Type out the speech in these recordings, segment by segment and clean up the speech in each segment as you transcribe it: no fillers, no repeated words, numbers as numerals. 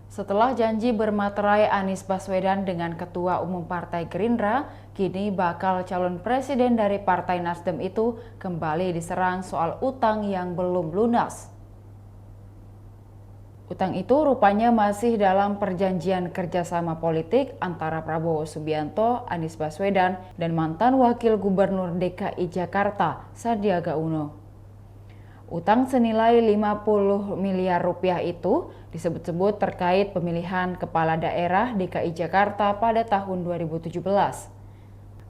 Setelah janji bermaterai Anies Baswedan dengan Ketua Umum Partai Gerindra, kini bakal calon presiden dari Partai Nasdem itu kembali diserang soal utang yang belum lunas. Utang itu rupanya masih dalam perjanjian kerjasama politik antara Prabowo Subianto, Anies Baswedan, dan mantan Wakil Gubernur DKI Jakarta, Sandiaga Uno. Utang senilai 50 miliar rupiah itu disebut-sebut terkait pemilihan kepala daerah DKI Jakarta pada tahun 2017.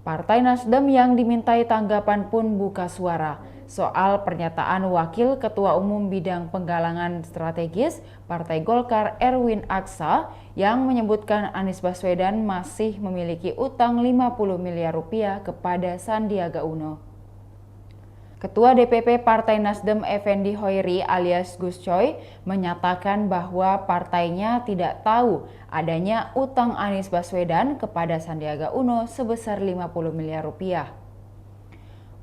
Partai Nasdem yang dimintai tanggapan pun buka suara soal pernyataan Wakil Ketua Umum Bidang Penggalangan Strategis Partai Golkar Erwin Aksa yang menyebutkan Anies Baswedan masih memiliki utang 50 miliar rupiah kepada Sandiaga Uno. Ketua DPP Partai Nasdem Effendi Hoiri alias Gus Coy menyatakan bahwa partainya tidak tahu adanya utang Anies Baswedan kepada Sandiaga Uno sebesar 50 miliar rupiah.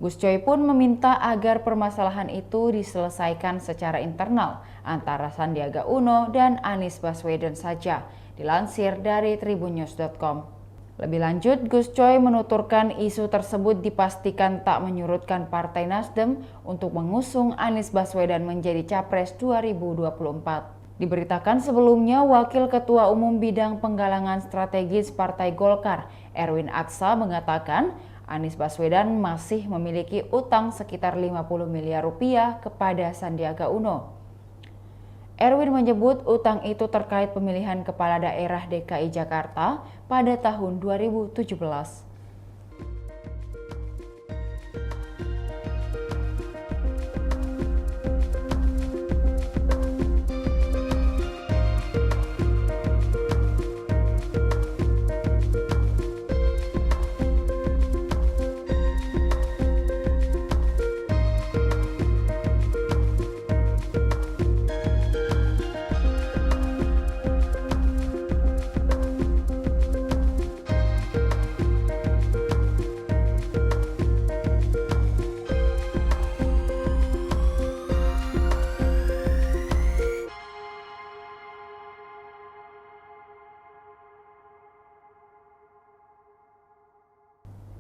Gus Coy pun meminta agar permasalahan itu diselesaikan secara internal antara Sandiaga Uno dan Anies Baswedan saja, dilansir dari tribunnews.com. Lebih lanjut, Gus Coy menuturkan isu tersebut dipastikan tak menyurutkan Partai Nasdem untuk mengusung Anies Baswedan menjadi Capres 2024. Diberitakan sebelumnya, Wakil Ketua Umum Bidang Penggalangan Strategis Partai Golkar, Erwin Aksa, mengatakan Anies Baswedan masih memiliki utang sekitar 50 miliar rupiah kepada Sandiaga Uno. Erwin menyebut utang itu terkait pemilihan kepala daerah DKI Jakarta pada tahun 2017.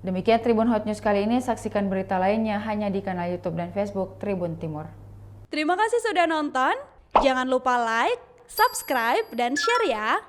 Demikian Tribun Hot News kali ini, saksikan berita lainnya hanya di kanal YouTube dan Facebook Tribun Timur. Terima kasih sudah nonton, jangan lupa like, subscribe, dan share ya!